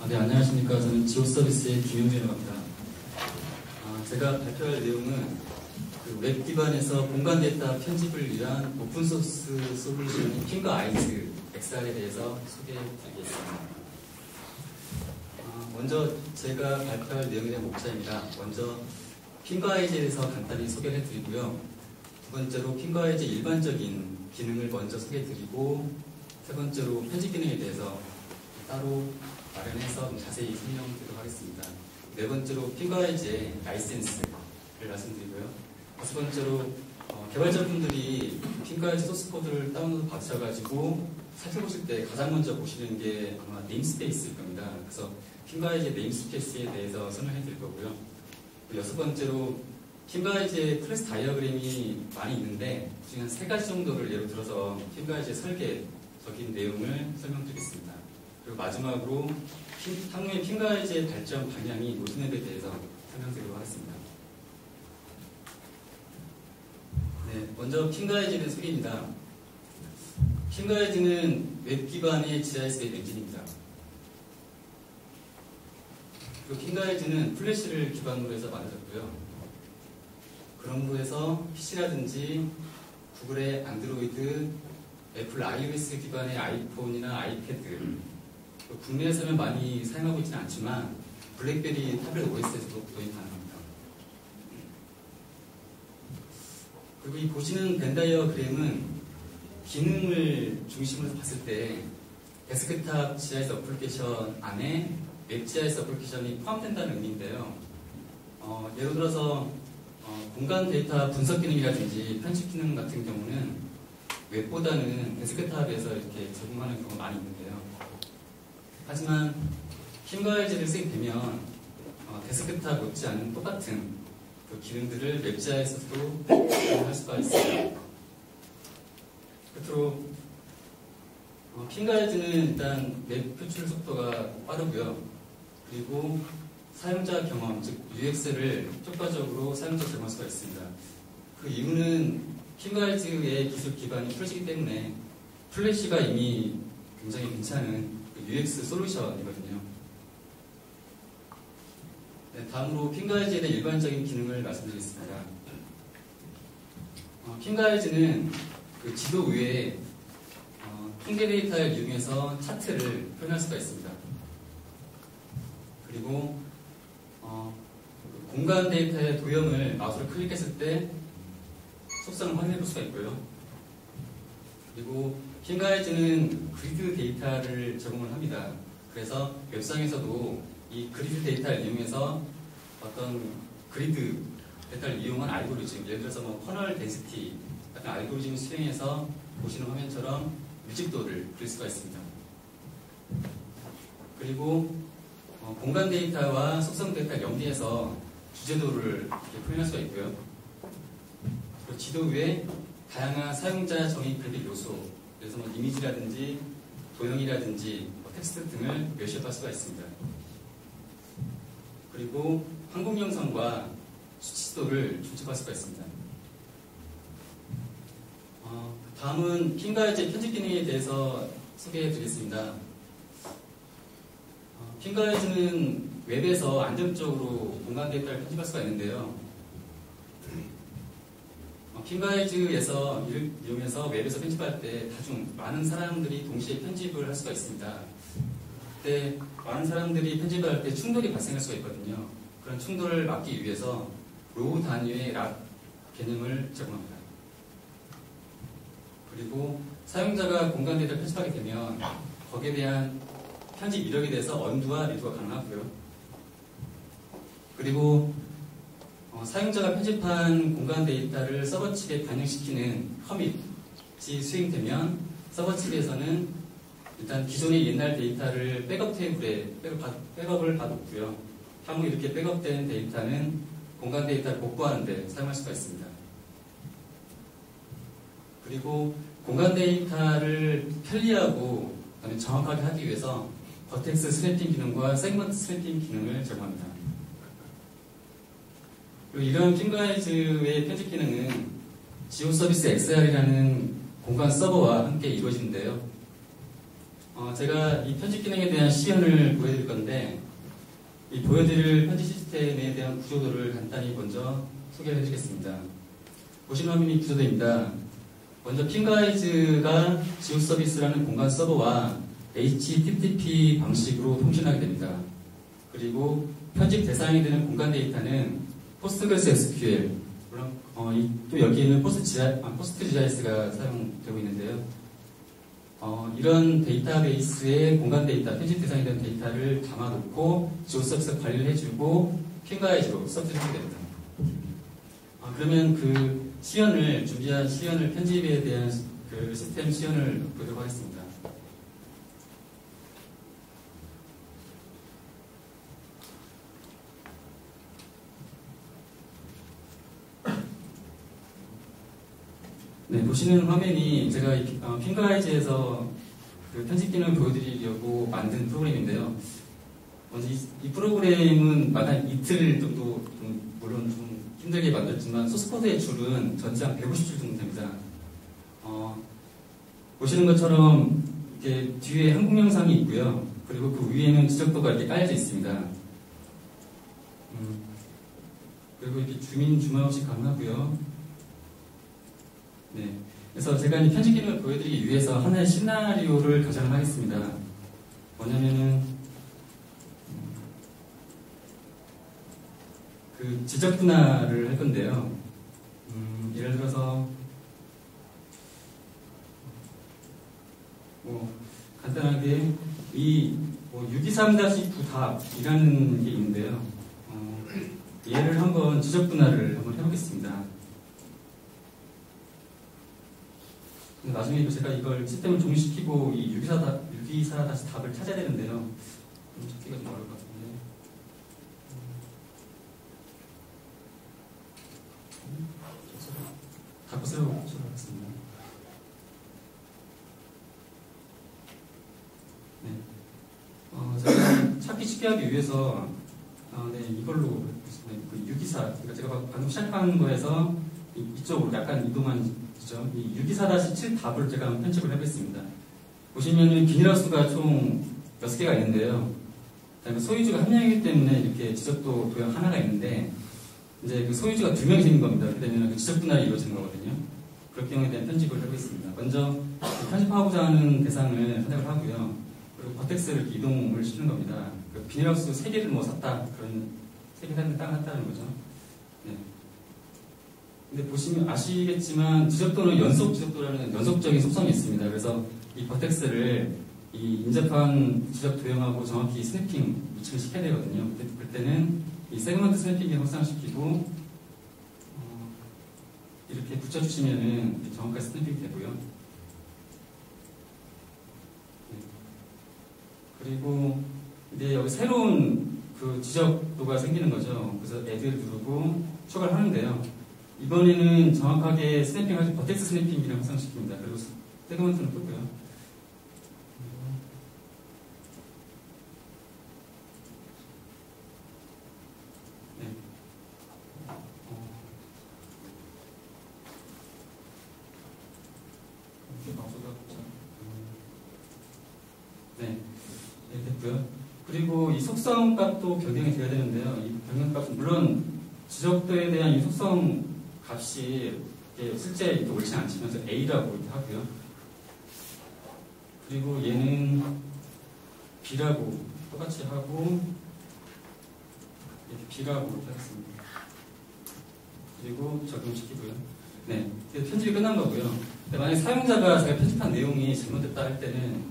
네, 안녕하십니까. 저는 지오서비스의 김용준이라고 합니다. 제가 발표할 내용은 웹 기반에서 공간 데이터 편집을 위한 오픈소스 솔루션인 핑거아이즈 XR에 대해서 소개해드리겠습니다. 먼저 제가 발표할 내용에 대한 목차입니다. 먼저 핑거아이즈에 대해서 간단히 소개를 해드리고요. 두 번째로 핑거아이즈 일반적인 기능을 먼저 소개해드리고, 세 번째로 편집 기능에 대해서 따로 마련해서 자세히 설명드리도록 하겠습니다. 네 번째로 핑거아이즈의 라이센스를 말씀드리고요. 다섯 번째로 개발자분들이 핑거아이즈 소스 코드를 다운로드 받으셔가지고 살펴보실 때 가장 먼저 보시는 게 아마 네임스페이스일 겁니다. 그래서 핑거아이즈의 네임스페이스에 대해서 설명해 드릴 거고요. 여섯 번째로 핑거아이즈의 클래스 다이어그램이 많이 있는데 그중에 한 세 가지 정도를 예로 들어서 핑거아이즈의 설계적인 내용을 설명드리겠습니다. 그리고 마지막으로 향후의 핑거아이즈의 발전 방향이 로드맵에 대해서 설명드리도록 하겠습니다. 네, 먼저 핑거아이즈에 대한 소개입니다. 핑거아이즈는 웹 기반의 GIS 웹 엔진입니다. 그리고 핑거아이즈는 플래시를 기반으로 해서 만들었고요. 그럼으로 해서 PC라든지 구글의 안드로이드, 애플 iOS 기반의 아이폰이나 아이패드, 국내에서는 많이 사용하고 있지는 않지만 블랙베리 타블렛 OS에서도 도입 가능합니다. 그리고 이 보시는 벤 다이어그램은 기능을 중심으로 봤을 때 데스크탑 GIS 어플리케이션 안에 웹 GIS 어플리케이션이 포함된다는 의미인데요. 예를 들어서 공간 데이터 분석 기능이라든지 편집 기능 같은 경우는 웹보다는 데스크탑에서 이렇게 제공하는 경우가 많이 있는데요. 하지만 핑거아이즈를 쓰게 되면 데스크탑 못지않은 똑같은 그 기능들을 웹 GIS에서도 사용할 수가 있습니다. 끝으로 핑거아이즈는 일단 웹 표출 속도가 빠르고요. 그리고 사용자 경험, 즉 UX를 효과적으로 사용자 제공할 수가 있습니다. 그 이유는 핑거아이즈의 기술 기반이 플래시이기 때문에 플래시가 이미 굉장히 괜찮은 UX 솔루션이거든요. 네, 다음으로 핑거아이즈에 대한 일반적인 기능을 말씀드리겠습니다. 핑거아이즈는 그 지도 위에 통계 데이터를 이용해서 차트를 표현할 수가 있습니다. 그리고 공간 데이터의 도형을 마우스로 클릭했을 때 속성을 확인해 볼 수가 있고요. 그리고 핑거아이즈는 그리드 데이터를 제공을 합니다. 그래서 웹상에서도 이 그리드 데이터를 이용해서 어떤 그리드 데이터를 이용한 알고리즘, 예를 들어서 커널 덴시티 같은 알고리즘을 수행해서 보시는 화면처럼 밀집도를 그릴 수가 있습니다. 그리고 공간 데이터와 속성 데이터를 연계해서 주제도를 이렇게 표현할 수가 있고요. 그리고 지도 위에 다양한 사용자 정의 그래픽 요소, 그래서 이미지라든지 도형이라든지 텍스트 등을 메시업할 수가 있습니다. 그리고 항공 영상과 수치도를 추측할 수가 있습니다. 다음은 핑거아이즈의 편집 기능에 대해서 소개해 드리겠습니다. 핑거아이즈는 웹에서 안정적으로 공간 데이터를 편집할 수가 있는데요. 핑거아이즈에서 이를 이용해서 웹에서 편집할 때 많은 사람들이 동시에 편집을 할 수가 있습니다. 그때 많은 사람들이 편집할 때 충돌이 발생할 수가 있거든요. 그런 충돌을 막기 위해서 로우 단위의 락 개념을 제공합니다. 그리고 사용자가 공간 데이터를 편집하게 되면 거기에 대한 편집 이력에 대해서 언두와 리두가 가능하고요. 그리고 사용자가 편집한 공간 데이터를 서버 측에 반영시키는 커밋이 수행되면 서버 측에서는 일단 기존의 옛날 데이터를 백업 테이블에 백업을 받았고요. 향후 이렇게 백업된 데이터는 공간 데이터를 복구하는 데 사용할 수가 있습니다. 그리고 공간 데이터를 편리하고 정확하게 하기 위해서 버텍스 스냅핑 기능과 세그먼트 스냅핑 기능을 제공합니다. 그리고 이런 핑거아이즈의 편집 기능은 지오서비스 XR이라는 공간 서버와 함께 이루어지는데요. 제가 이 편집 기능에 대한 시연을 보여드릴 건데, 이 보여드릴 편집 시스템에 대한 구조도를 간단히 먼저 소개를 해드리겠습니다. 보시는 화면이 구조도입니다. 먼저 핑가이즈가 지오 서비스라는 공간 서버와 HTTP 방식으로 통신하게 됩니다. 그리고 편집 대상이 되는 공간 데이터는 포스트그레스 SQL, 물론 또 여기에는 포스트GIS가 사용되고 있는데요. 이런 데이터베이스에 공간 데이터, 편집 대상이 되는 데이터를 담아놓고 지오 서비스가 관리를 해주고 핑가이즈로 서비스를 하게 됩니다. 그러면 그 준비한 시연을, 편집에 대한 그 시스템 시연을 보도록 하겠습니다. 네, 보시는 화면이 제가 핑가이즈에서 그 편집 기능을 보여드리려고 만든 프로그램인데요. 먼저 이 프로그램은 한 이틀 정도, 물론 좀 힘들게 만들었지만, 소스코드의 줄은 전체 한 150줄 정도 됩니다. 보시는 것처럼 이렇게 뒤에 한국 영상이 있고요. 그리고 그 위에는 지적도가 이렇게 깔려져 있습니다. 그리고 이렇게 줌인, 줌아웃이 가능하고요. 네. 그래서 제가 이 편집 기능을 보여드리기 위해서 하나의 시나리오를 가정을 하겠습니다. 뭐냐면은, 그 지적 분할을 할 건데요. 예를 들어서, 간단하게 이 623-9 답이라는 게 있는데요. 얘를 한번 지적 분할을 한번 해보겠습니다. 나중에 제가 이걸 시스템을 종료시키고 이 624-답을 찾아야 되는데요. 찾기가 좀 어려울 것 같은데. 닫고 쓰도록 하겠습니다. 네. 제가 찾기 쉽게 하기 위해서, 이걸로, 그 624, 그러니까 제가 방금 시작한 거에서 이쪽으로 약간 이동한 이 624-7 답을 제가 편집을 해보겠습니다. 보시면은 비닐하우스가 총 6개가 있는데요. 소유주가 한 명이기 때문에 이렇게 지적도 도형 하나가 있는데, 이제 그 소유주가 2명이 생긴 겁니다. 그렇게 되면 그 지적 분할이 이루어지는 거거든요. 그럴 경우에 대한 편집을 해보겠습니다. 먼저 편집하고자 하는 대상을 선택을 하고요. 그리고 버텍스를 이동을 시키는 겁니다. 그 비닐하우스 3개를 샀다. 그런 3개 샀다는 거죠. 네. 근데 보시면 아시겠지만 지적도는 연속 지적도라는 연속적인 속성이 있습니다. 그래서 이 버텍스를 이 인접한 지적 도형하고 정확히 스냅핑 위치를 시켜야 되거든요. 그때는 이 세그먼트 스냅핑을 확산시키고 이렇게 붙여주시면은 정확하게 스냅핑이 되고요. 네. 그리고 이제 여기 새로운 그 지적도가 생기는 거죠. 그래서 add를 누르고 추가를 하는데요. 이번에는 정확하게 스냅핑을 버텍스 스냅핑 기능을 확산시킵니다. 그리고 세그먼트는 끄고요. 네. 네. 네, 됐고요. 그리고 이 속성 값도 변경이 돼야 되는데요. 이 변경 값은 물론 지적도에 대한 이 속성 값이 실제 이렇게 옳지 않지만 A라고 이렇게 하고요. 그리고 얘는 B라고 똑같이 하고 이렇게 B라고 이렇게 하겠습니다. 그리고 적용시키고요. 네, 편집이 끝난 거고요. 만약에 사용자가 제가 편집한 내용이 잘못됐다 할 때는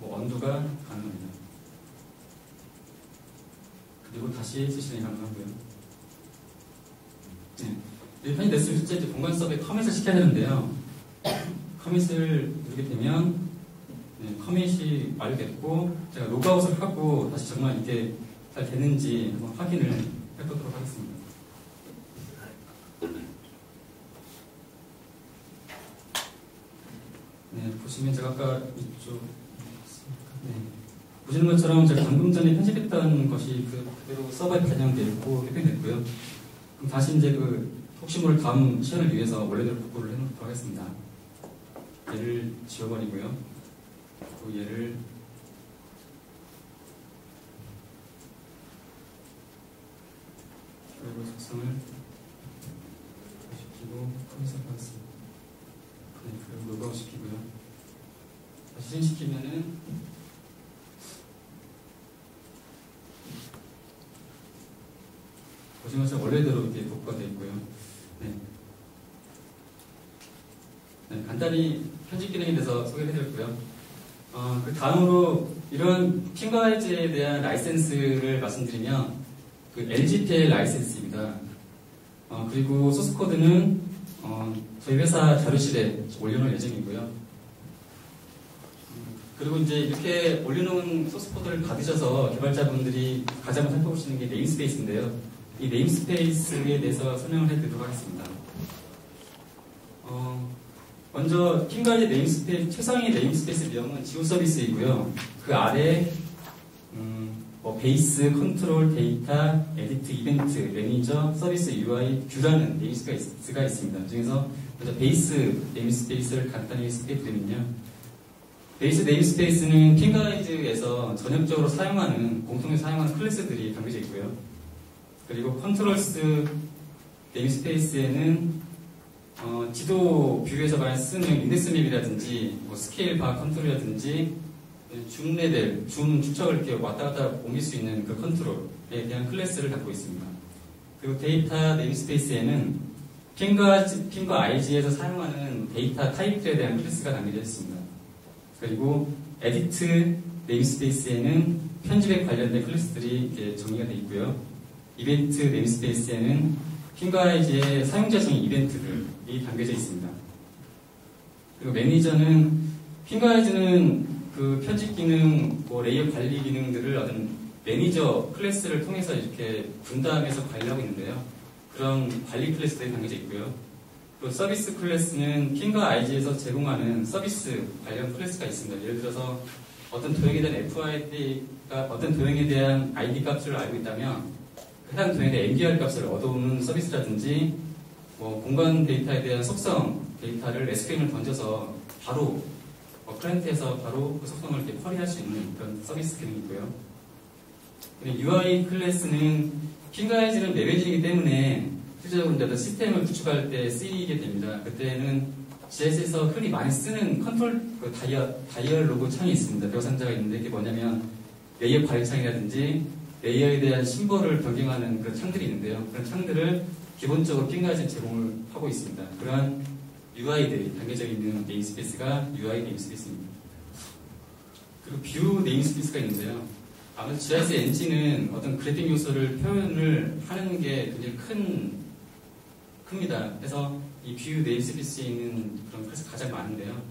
언두가 가능합니다. 그리고 다시 쓰시는 게 가능하고요. 네. 편집됐으면 실제 이제 공간 서버에 커밋을 시켜야 되는데요. 커밋을 누르게 되면 커밋이 완료됐고 제가 로그아웃을 하고 다시 정말 이게 잘 됐는지 한번 확인을 해보도록 하겠습니다. 네, 보시면 제가 아까 이쪽 보시는 것처럼 제가 방금 전에 편집했던 것이 그대로 서버에 반영되어 있고 회피됐고요. 그럼 다시 이제 혹시 모를 다음 시연을 위해서 원래대로 복구를 해놓도록 하겠습니다. 얘를 지워버리고요. 그리고 얘를 구성을 시키고 컴퓨터 박스 그리고 로그아웃 시키고요. 다시 실행시키면은 보시는 것처럼 원래대로 이렇게 복구가 되어 있고요. 네. 네, 간단히 편집 기능에 대해서 소개를 해드렸고요. 그 다음으로 이런 핑거웨이즈에 대한 라이센스를 말씀드리면 그 LGPL 라이센스입니다. 그리고 소스 코드는 저희 회사 자료실에 올려놓을 예정이고요. 그리고 이제 이렇게 올려놓은 소스 코드를 받으셔서 개발자분들이 가장 먼저 살펴보시는 게 네임스페이스인데요. 이 네임스페이스에 대해서 설명을 해드리도록 하겠습니다. 먼저 핑거웨이즈 네임스페이스, 최상위 네임스페이스 명은 지오 서비스이고요. 그 아래 베이스, 컨트롤, 데이터, 에디트, 이벤트, 매니저, 서비스, UI, 뷰라는 네임스페이스가 있습니다. 중에서 먼저 베이스 네임스페이스를 간단히 소개해드리면요. 베이스 네임스페이스는 핑거웨이즈에서 전역적으로 사용하는, 공통으로 사용하는 클래스들이 담겨져 있고요. 그리고 컨트롤스 네임스페이스에는 지도 뷰에서 쓰는 인덱스 맵이라든지 스케일 바 컨트롤이라든지 줌 레벨, 줌 추적을 이렇게 왔다 갔다 옮길 수 있는 그 컨트롤에 대한 클래스를 갖고 있습니다. 그리고 데이터 네임스페이스에는 핑거 IG에서 사용하는 데이터 타입들에 대한 클래스가 담겨져 있습니다. 그리고 에디트 네임스페이스에는 편집에 관련된 클래스들이 이렇게 정의가 되어 있고요. 이벤트 네임스페이스에는 핑거 IG의 사용자 정의 이벤트들이 담겨져 있습니다. 그리고 매니저는 핑거 IG는 그 편집 기능, 레이어 관리 기능들을 어떤 매니저 클래스를 통해서 이렇게 분담해서 관리하고 있는데요. 그런 관리 클래스들이 담겨져 있고요. 또 서비스 클래스는 핑거 IG에서 제공하는 서비스 관련 클래스가 있습니다. 예를 들어서 어떤 도형에 대한 FID가 어떤 도형에 대한 ID 값을 알고 있다면 해당 도형에 대한 MDR 값을 얻어오는 서비스라든지 공간 데이터에 대한 속성 데이터를 SQL을 던져서 바로 클라이언트에서 바로 그 속성을 이렇게 쿼리할 수 있는 그런 서비스 기능이고요. UI 클래스는 핑거웨이즈는 맵엔진이기 때문에 실제적으로 이제 시스템을 구축할 때 쓰이게 됩니다. 그때는 GS에서 흔히 많이 쓰는 컨트롤 다이얼로그 창이 있습니다. 벽상자가 있는데 이게 뭐냐면 레이어 관리 창이라든지 레이어에 대한 심볼을 변경하는 그런 창들이 있는데요. 그런 창들을 기본적으로 핑거웨이즈는 제공을 하고 있습니다. 그러한 UI들이 담겨져 있는 네임스페이스가 UI 네임스페이스입니다. 그리고 뷰 네임스페이스가 있는데요. 아무래도 GIS 엔진은 어떤 그래픽 요소를 표현을 하는 게 굉장히 큽니다. 그래서 이 뷰 네임스페이스에 있는 그런 클래스가 가장 많은데요.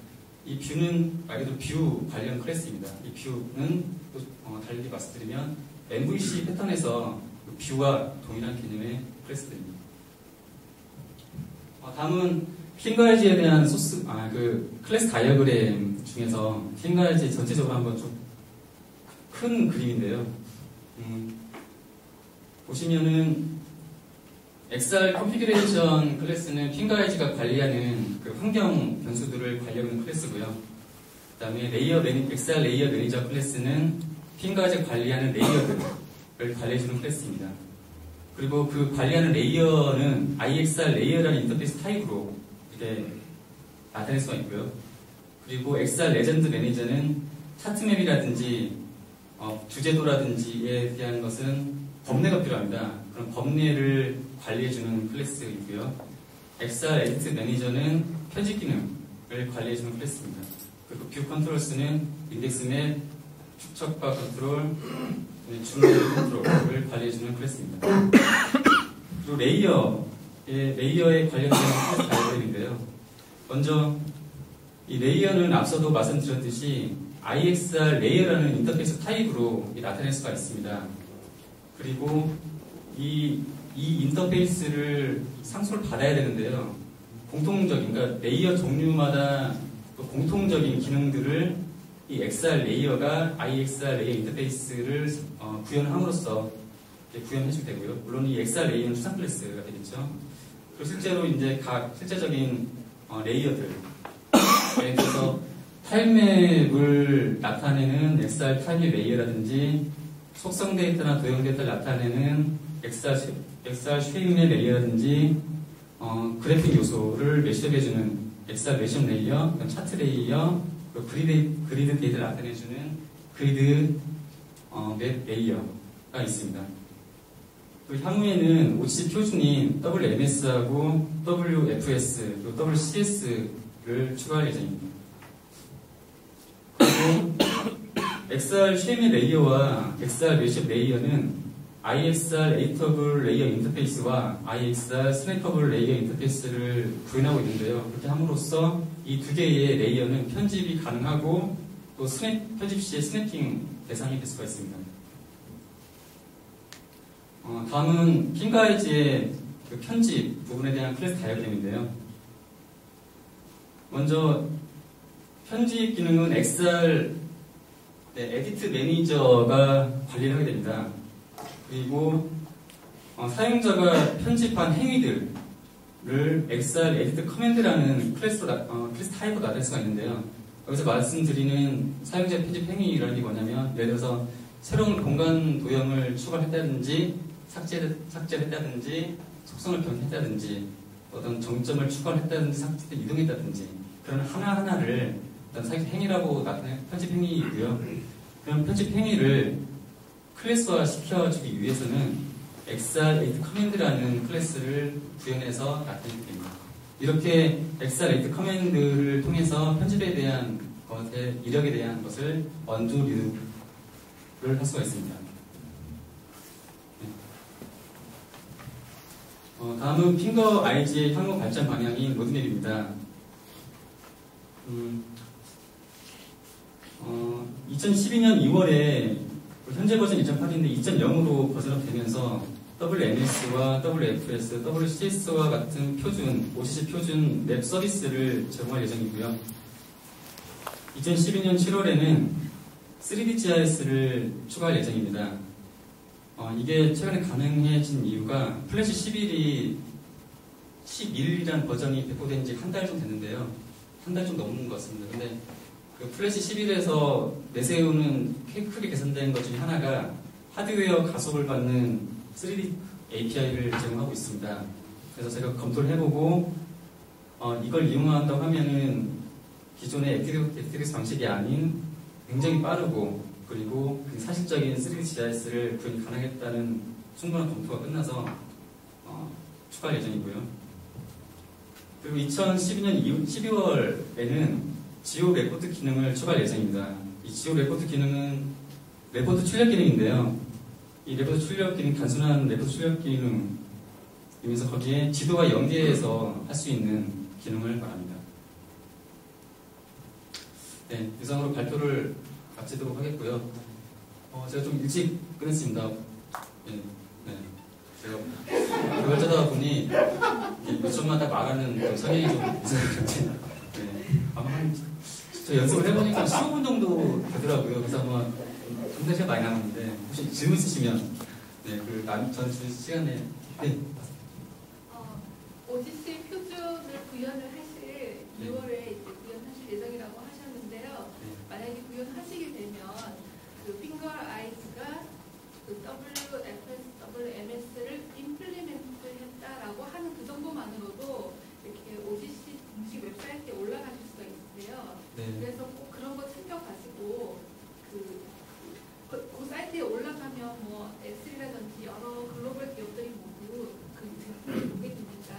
이 뷰는 말 그대로 뷰 관련 클래스입니다. 이 뷰는 달리 말씀드리면 MVC 패턴에서 뷰와 동일한 개념의 클래스들입니다. 다음은 핑거웨이즈에 대한 클래스 다이어그램 중에서 핑거웨이즈 전체적으로 한번 좀 큰 그림인데요. 보시면은 XR 컨피그레이션 클래스는 핑거웨이즈가 관리하는 그 환경 변수들을 관리하는 클래스고요. 그 다음에 XR 레이어 매니저 클래스는 핑거웨이즈가 관리하는 레이어들을 관리해주는 클래스입니다. 그리고 그 관리하는 레이어는 IXR 레이어라는 인터페이스 타입으로 이렇게 나타낼 수가 있고요. 그리고 XR 레전드 매니저는 차트맵이라든지 주제도라든지에 대한 것은 법례가 필요합니다. 그럼 법례를 관리해주는 클래스이고요. XR 에디트 매니저는 편집 기능을 관리해주는 클래스입니다. 그리고 뷰 컨트롤스는 인덱스 맵, 축척과 컨트롤, 줌 컨트롤을 관리해주는 클래스입니다. 그리고 레이어에 관련된 클래스 다이어그램인데요. 먼저 이 레이어는 앞서도 말씀드렸듯이 IXR 레이어라는 인터페이스 타입으로 나타낼 수가 있습니다. 그리고 이 인터페이스를 상수를 받아야 되는데요. 그러니까 레이어 종류마다 공통적인 기능들을 이 XR 레이어가 IXR 레이어 인터페이스를 구현함으로써 구현해주게 되고요. 물론 이 XR 레이어는 추상 클래스가 되겠죠. 그리고 실제로 이제 각 실제적인 레이어들, 예를 들어서 타입맵을 나타내는 XR 타입 레이어라든지 속성 데이터나 도형 데이터를 나타내는 XR 쉐임의 레이어라든지 그래픽 요소를 매시업해주는 XR 매시업 레이어, 차트 레이어, 그리고 그리드 데이터를 나타내주는 그리드 맵 레이어가 있습니다. 또 향후에는 OCC 표준인 WMS하고 WFS, 그리고 WCS를 추가할 예정입니다. 그리고 XR 쉐임의 레이어와 XR 매시업 레이어는 IXR 에이터블 레이어 인터페이스와 IXR 스냅터블 레이어 인터페이스를 구현하고 있는데요. 그렇게 함으로써 이 두 개의 레이어는 편집이 가능하고 또 편집 시에 스냅핑 대상이 될 수가 있습니다. 다음은 핑가이즈의 그 편집 부분에 대한 클래스 다이어그램인데요. 먼저 편집 기능은 XR 에디트 매니저가 관리를 하게 됩니다. 그리고 사용자가 편집한 행위들을 XR 에디트 커맨드라는 클래스 타입으로 나눌 수가 있는데요. 여기서 말씀드리는 사용자의 편집 행위라는 게 뭐냐면, 예를 들어서 새로운 공간 도형을 추가했다든지 삭제했다든지 속성을 변경했다든지 어떤 정점을 추가했다든지 삭제를 이동했다든지 그런 하나하나를 일단 사용자 행위라고 나타내는 편집 행위이고요. 그런 편집 행위를 클래스화 시켜주기 위해서는 XR 에디트 커맨드라는 클래스를 구현해서 나타내게 됩니다. 이렇게 XR 에디트 커맨드를 통해서 편집에 대한 것의 이력에 대한 것을 언두류를 할 수가 있습니다. 다음은 핑거 IG의 향후 발전 방향인 로드맵입니다. 2012년 2월에 현재 버전 2.8인데 2.0으로 버전업 되면서 WMS와 WFS, WCS와 같은 표준, OCC 표준 맵 서비스를 제공할 예정이고요. 2012년 7월에는 3D GIS를 추가할 예정입니다. 이게 최근에 가능해진 이유가 플래시 11이라는 버전이 배포된 지 한 달 정도 됐는데요. 한 달 좀 넘는 것 같습니다. 근데 그 플래시 11에서 내세우는 크게 개선된 것 중에 하나가 하드웨어 가속을 받는 3D API를 제공하고 있습니다. 그래서 제가 검토를 해보고 이걸 이용한다고 하면은 기존의 FTX 방식이 아닌 굉장히 빠르고 그리고 사실적인 3D GIS를 구현이 가능했다는 충분한 검토가 끝나서 추가할 예정이고요. 그리고 2012년 12월에는 지오 레포트 기능을 추가할 예정입니다. 이 지오 레포트 기능은 레포트 출력 기능인데요. 이 레포트 출력 기능, 단순한 레포트 출력 기능이면서 거기에 지도와 연계해서 할 수 있는 기능을 말합니다. 네, 이상으로 발표를 마치도록 하겠고요. 제가 좀 일찍 끝냈습니다. 네. 제가 그걸 짜다 보니 몇 점마다 말하는 성향이 좀 이상한데 아마 저 연습을 해보니까 15분 정도 되더라고요. 그래서 아마 상당히 많이 남았는데 혹시 질문 있으시면 전 주는 시간에 OCC 표준을 구현을 하실 2월에 이제 구현하실 예정이라고 하셨는데요. 만약에 구현하시게 되면 그 핑거 아이즈가 그 WFS, WMS를 임플리멘트 했다라고 하는 그 정도만으로도 이렇게 OCC 공식 웹사이트에 올라가실 수가 있는데요. 그래서 꼭 그런 거 챙겨가시고 그 사이트에 올라가면 뭐 S3라든지 여러 글로벌 기업들이 모두 그 제품을 보게 되니까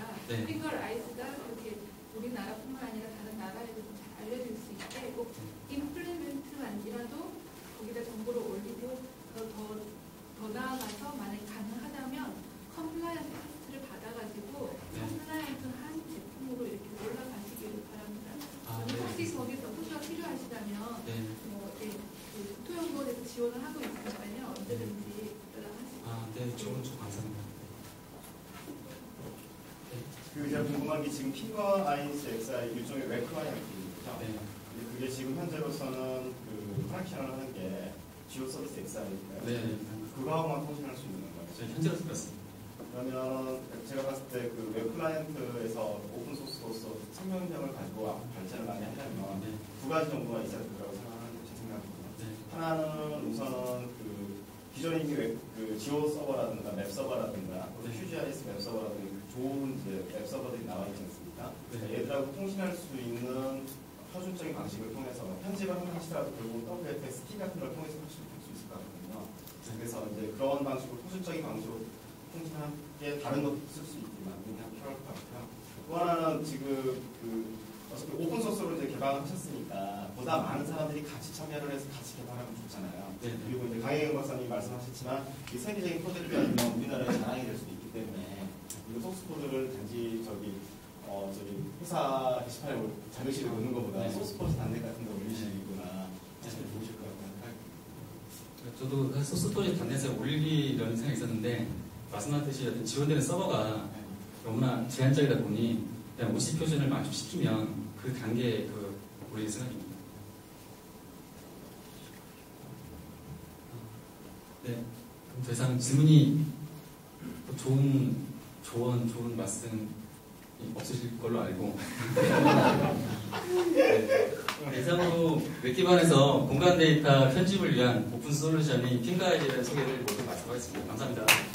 핑거 아이즈가 그렇게 우리나라뿐만 아니라 다른 나라에도 잘 알려질 수 있게 꼭 임플리멘트만이라도 거기다 정보를 올리고 더 나아가서 만약에 가능하다면 컴플라이언스 테스트를 받아가지고 컴플라이언스한 제품으로 이렇게 올라가시기를 바랍니다. 혹시 거기서 투자가 필요하시다면 그 토요보에서 지원을 하고 있으니까요. 언제든지 연락하시죠. 네, 좋은 조 감사합니다. 제가 궁금한 게 지금 핑거 아이즈 XI 일종의 웹 클라이언트입니다. 그게 지금 현재로서는 그 커넥션을 하는 게 지오 서비스 XI니까요. 네. 그거하고만 통신할 수 있는 건가요? 현재로서 그렇습니다. 그러면 제가 봤을 때 그 웹 클라이언트에서 오픈 소스로서 생명력을 가지고 발전을 많이 하려면 두 가지 정도가 있어야 된다고 생각하는 제 생각입니다. 하나는 우선은 그 기존에 이미 그 지오 서버라든가 맵 서버라든가 QGIS 맵 서버라든가 좋은 이제 웹 서버들이 나와 있지 않습니까? 얘들하고 통신할 수 있는 표준적인 방식을 통해서 편집을 한번 하시더라도 결국 WFS 키 같은 걸 통해서 통신을 할 수 있을 것 같거든요. 그래서 이제 그런 방식으로 표준적인 방식으로 통신할 게 다른 것도 쓸 수 있지만 그냥 필요할 것 같고요. 또 하나는 지금 어차피 오픈 소스로 이제 개발을 하셨으니까 보다 많은 사람들이 같이 참여를 해서 같이 개발하면 좋잖아요. 그리고 이제 강혜경 박사님이 말씀하셨지만 이 세계적인 코드들이 아니면 우리나라의 자랑이 될 수도 있기 때문에 이 소스 코드를 단지 저기 회사 게시판에 자료실에 놓는 것보다 소스 코드 단내 같은 거 올리시거나 하시면 좋으실 것 같아요. 저도 소스 코드 단내에 올리려는 생각이 있었는데 말씀하셨듯이 어떤 지원되는 서버가 너무나 제한적이다 보니 그냥 OC 표준을 만족시키면 그 단계에 올릴 생각입니다. 네, 그럼 더 이상 질문이 좋은 말씀 없으실 걸로 알고 네, 이상으로 웹기반에서 공간 데이터 편집을 위한 오픈 솔루션인 핑가이즈의 소개를 모두 마치도록 하겠습니다. 감사합니다.